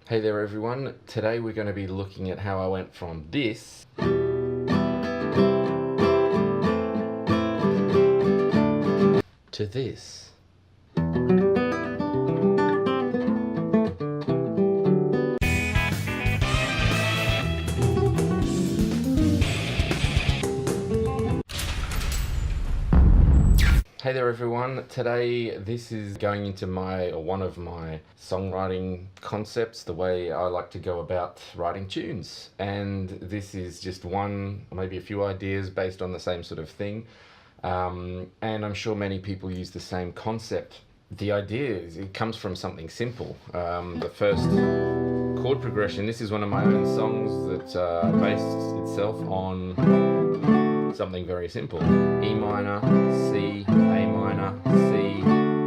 Hey there everyone, today we're going to be looking at how I went from this to this. Hey there everyone, today this is going into one of my songwriting concepts, the way I like to go about writing tunes. And this is just one, maybe a few ideas based on the same sort of thing. And I'm sure many people use the same concept. The idea is, it comes from something simple. The first chord progression, this is one of my own songs that based itself on something very simple. E minor, C, A minor, C,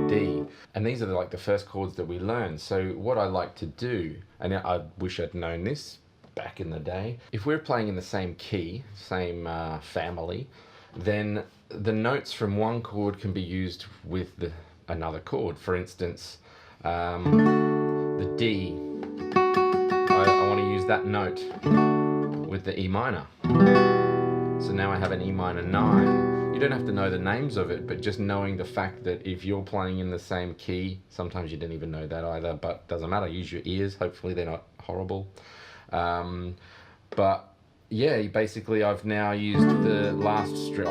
D. And these are like the first chords that we learn. So what I like to do, and I wish I'd known this back in the day, if we're playing in the same key, same family, then the notes from one chord can be used with another chord. For instance, the D, I want to use that note with the E minor. So now I have an E minor 9. You don't have to know the names of it, but just knowing the fact that if you're playing in the same key, sometimes you didn't even know that either, but doesn't matter, use your ears, hopefully they're not horrible. But yeah, basically I've now used the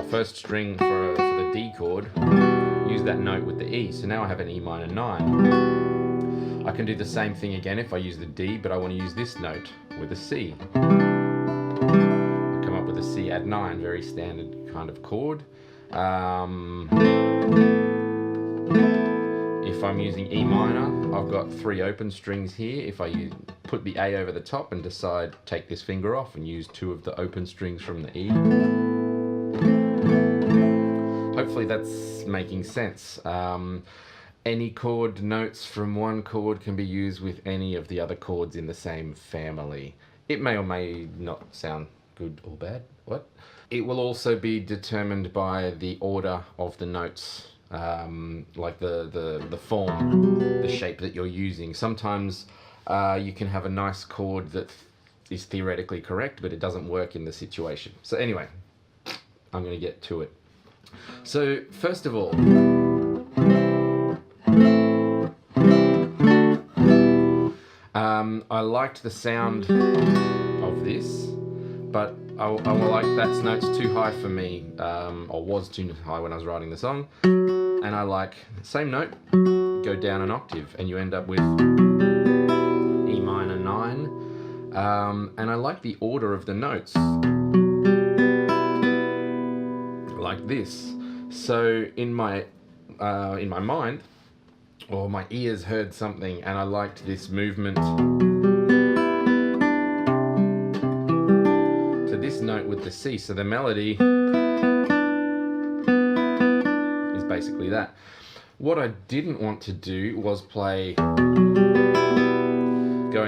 first string for the D chord, use that note with the E, so now I have an E minor 9. I can do the same thing again if I use the D, but I want to use this note with a C. With a C add 9, very standard kind of chord. If I'm using E minor, I've got 3 open strings here. If I put the A over the top and decide take this finger off and use 2 of the open strings from the E. Hopefully that's making sense. Any chord notes from one chord can be used with any of the other chords in the same family. It may or may not sound good or bad. What? It will also be determined by the order of the notes, like the form, the shape that you're using. Sometimes you can have a nice chord that is theoretically correct, but it doesn't work in the situation. So anyway, I'm going to get to it. So first of all, I liked the sound of this, but I like that note's too high for me, or was too high when I was writing the song, and I like the same note, go down an octave, and you end up with E minor 9, and I like the order of the notes, like this. So in my mind, or my ears heard something, and I liked this movement this note with the C, so the melody is basically that. What I didn't want to do was play going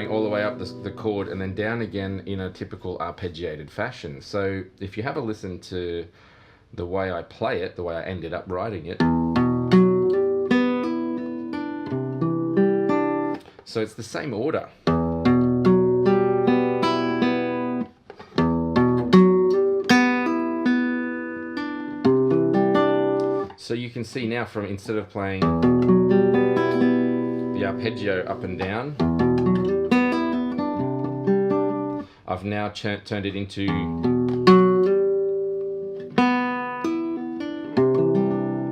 all the way up the chord and then down again in a typical arpeggiated fashion. So if you have a listen to the way I play it, the way I ended up writing it, so it's the same order. So you can see now, from instead of playing the arpeggio up and down, I've now turned it into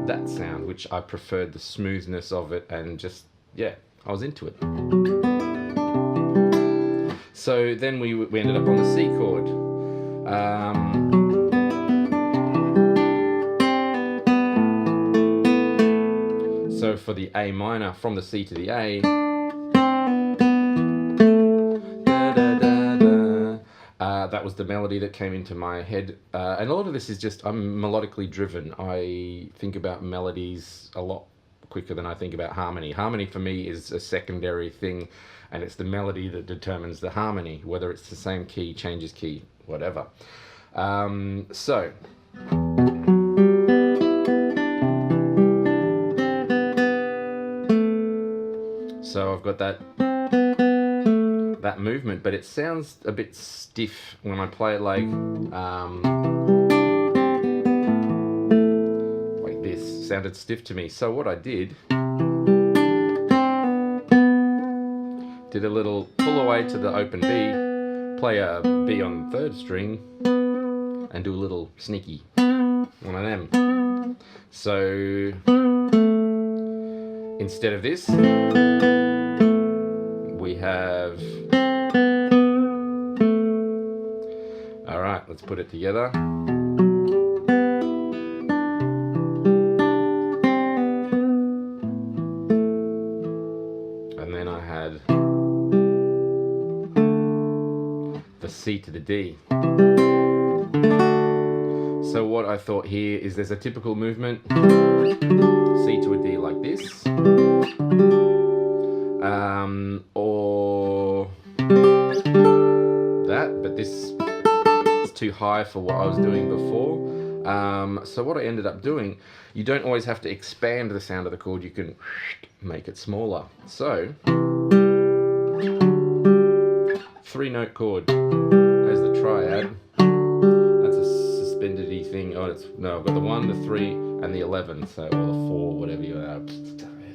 that sound, which I preferred the smoothness of it, and just, yeah, I was into it. So then we ended up on the C chord. So for the A minor, from the C to the A, that was the melody that came into my head. And a lot of this is just, I'm melodically driven. I think about melodies a lot quicker than I think about harmony. Harmony for me is a secondary thing, and it's the melody that determines the harmony, whether it's the same key, changes key, whatever. So I've got that that movement, but it sounds a bit stiff when I play it like this. Sounded stiff to me. So what I did a little pull away to the open B, play a B on the 3rd string, and do a little sneaky one of them. So instead of this, we have. All right, let's put it together. And then I had the C to the D. So what I thought here is there's a typical movement, C to a D like this, or that, but this is too high for what I was doing before. So what I ended up doing, you don't always have to expand the sound of the chord, you can make it smaller. So 3-note chord, there's the triad. That's a suspended-y thing. Oh, no, I've got the 1, the 3, and the 11. So, or the 4, whatever you are.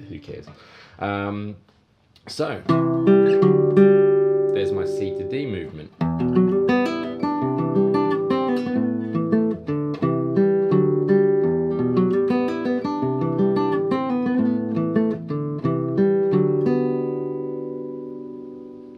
Who cares? So there's my C to D movement.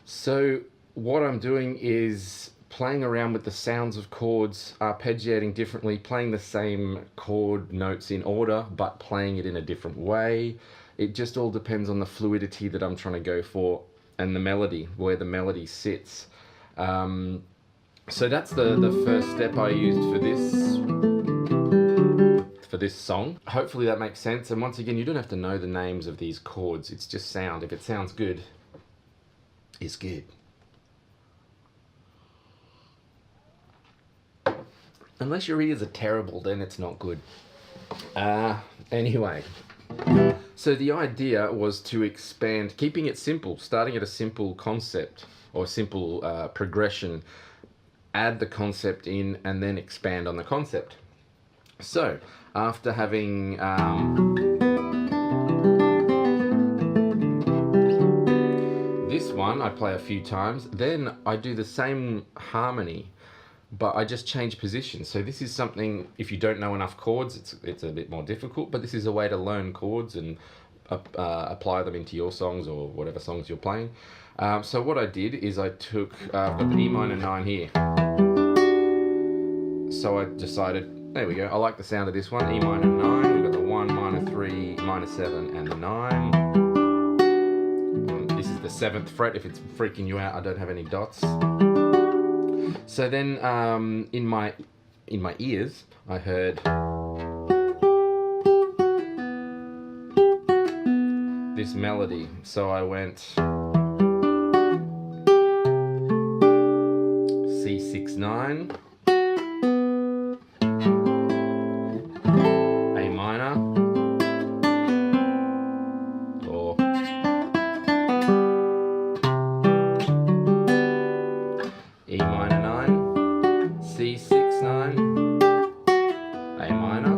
So what I'm doing is playing around with the sounds of chords, arpeggiating differently, playing the same chord notes in order, but playing it in a different way. It just all depends on the fluidity that I'm trying to go for and the melody, where the melody sits. So that's the first step I used for this song. Hopefully that makes sense. And once again, you don't have to know the names of these chords. It's just sound. If it sounds good, it's good. Unless your ears are terrible, then it's not good. Anyway, so the idea was to expand, keeping it simple, starting at a simple concept or simple progression, add the concept in, and then expand on the concept. So after having this one, I play a few times, then I do the same harmony, but I just change positions. So this is something, if you don't know enough chords, it's a bit more difficult, but this is a way to learn chords and apply them into your songs or whatever songs you're playing. So what I did is I took, I've got the E minor 9 here. So I decided, there we go, I like the sound of this one, E minor 9, we've got the 1, minor 3, minor 7, and the 9. This is the 7th fret, if it's freaking you out, I don't have any dots. So then in my ears, I heard this melody. So I went C6-9, A minor, or E minor 9, C6-9, A minor.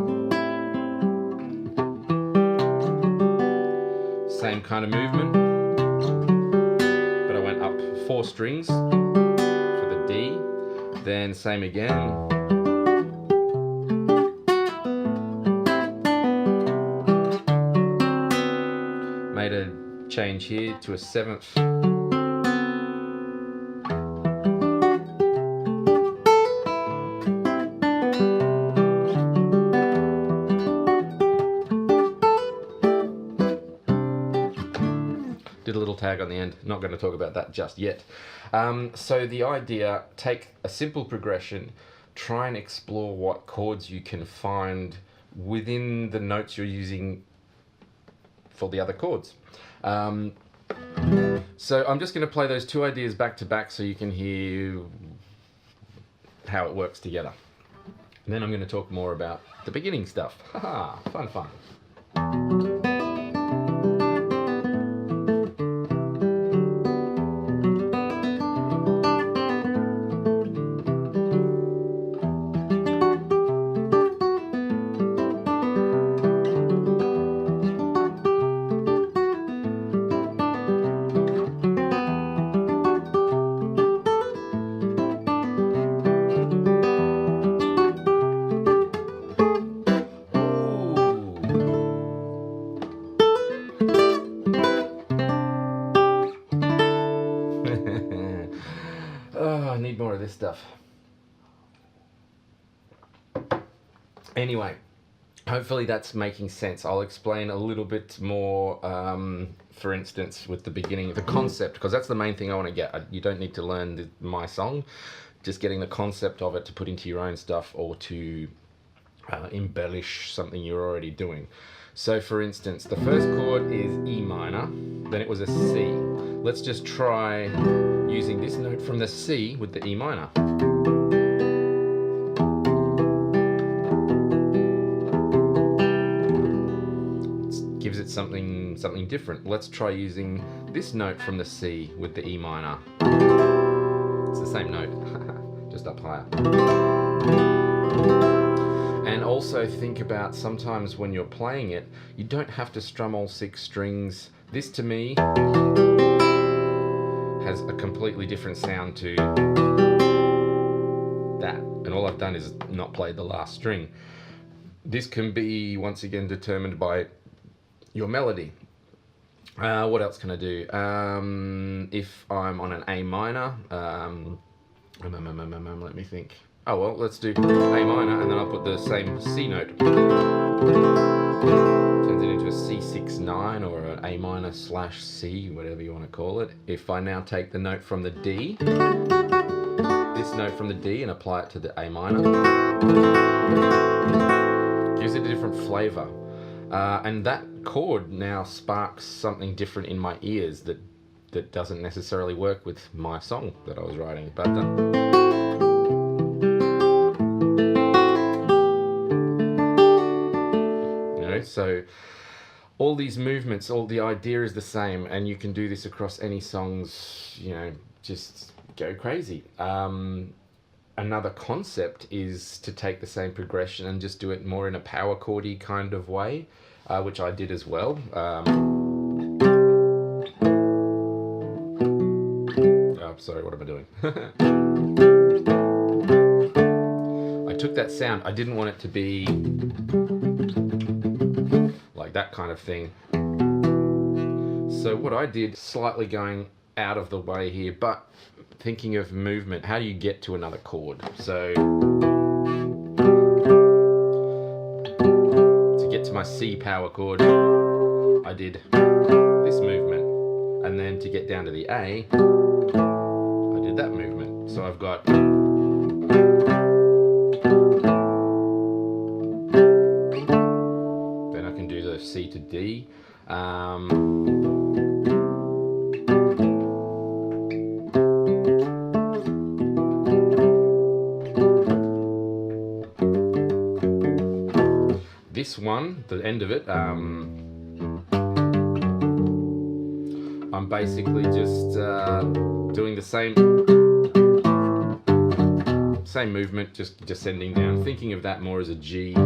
Same kind of movement, but I went up 4 strings for the D, then same again. Made a change here to a 7th. Did a little tag on the end, not going to talk about that just yet. So the idea, take a simple progression, try and explore what chords you can find within the notes you're using for the other chords. So I'm just going to play those 2 ideas back to back so you can hear how it works together. And then I'm going to talk more about the beginning stuff. Haha, fun. need more of this stuff. Anyway, hopefully that's making sense. I'll explain a little bit more, for instance, with the beginning, the concept, because that's the main thing I want to get. You don't need to learn my song, just getting the concept of it to put into your own stuff or to embellish something you're already doing. So for instance, the first chord is E minor, then it was a C. Let's just try using this note from the C with the E minor. It gives it something different. Let's try using this note from the C with the E minor. It's the same note, just up higher. And also think about sometimes when you're playing it, you don't have to strum all 6 strings. This to me has a completely different sound to that. And all I've done is not played the last string. This can be, once again, determined by your melody. What else can I do? If I'm on an A minor, let me think. Oh well, let's do A minor, and then I'll put the same C note. Turns it into a C6-9 or an A minor / C, whatever you want to call it. If I now take the note from the D, this note from the D, and apply it to the A minor, gives it a different flavor. And that chord now sparks something different in my ears that doesn't necessarily work with my song that I was writing. But so all these movements, all the idea is the same, and you can do this across any songs, you know, just go crazy. Another concept is to take the same progression and just do it more in a power chordy kind of way, which I did as well. Oh, sorry, what am I doing? I took that sound, I didn't want it to be like that kind of thing. So what I did, slightly going out of the way here, but thinking of movement, how do you get to another chord? So to get to my C power chord, I did this movement, and then to get down to the A, I did that movement. So I've got C to D. This one, the end of it, I'm basically just doing the same movement, just descending down, thinking of that more as a G.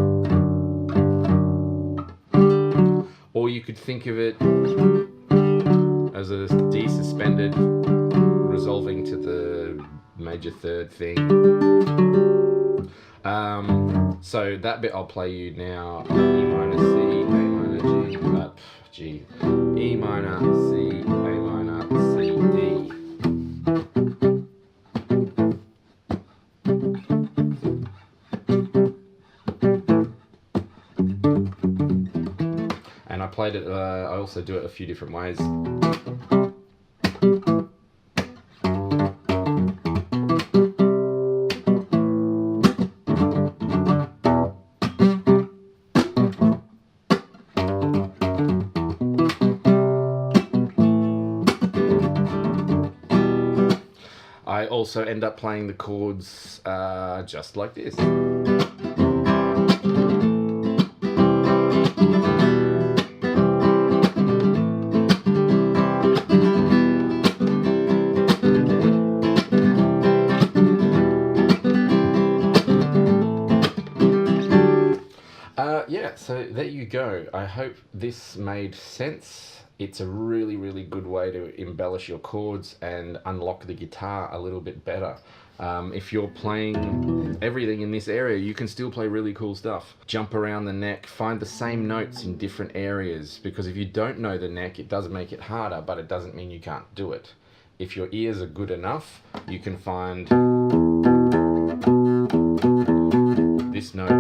Or you could think of it as a D suspended, resolving to the major third thing. So that bit I'll play you now. E minor, C, A minor, G, E minor, C, A minor, C, D. And I played it, I also do it a few different ways. I also end up playing the chords just like this. Yeah, so there you go. I hope this made sense. It's a really, really good way to embellish your chords and unlock the guitar a little bit better. If you're playing everything in this area, you can still play really cool stuff. Jump around the neck, find the same notes in different areas, because if you don't know the neck, it does make it harder, but it doesn't mean you can't do it. If your ears are good enough, you can find this note.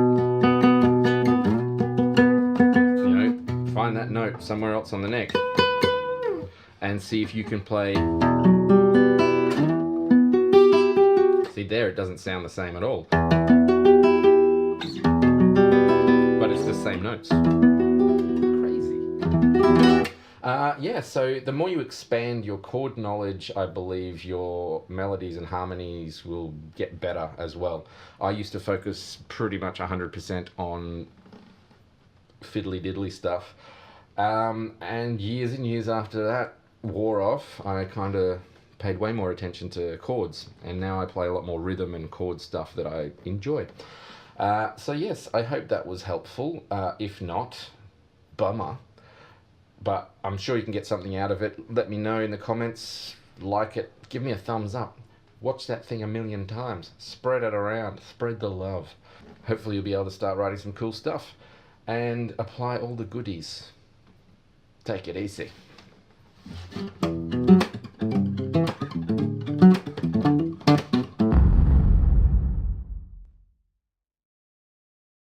You know, find that note somewhere else on the neck and see if you can play. See there, it doesn't sound the same at all, but it's the same notes. Crazy. Yeah, so the more you expand your chord knowledge, I believe your melodies and harmonies will get better as well. I used to focus pretty much 100% on fiddly diddly stuff, and years and years after that wore off, I kind of paid way more attention to chords, and now I play a lot more rhythm and chord stuff that I enjoy. So yes, I hope that was helpful. If not, bummer. But I'm sure you can get something out of it. Let me know in the comments, like it, give me a thumbs up. Watch that thing 1,000,000 times. Spread it around, spread the love. Hopefully you'll be able to start writing some cool stuff and apply all the goodies. Take it easy.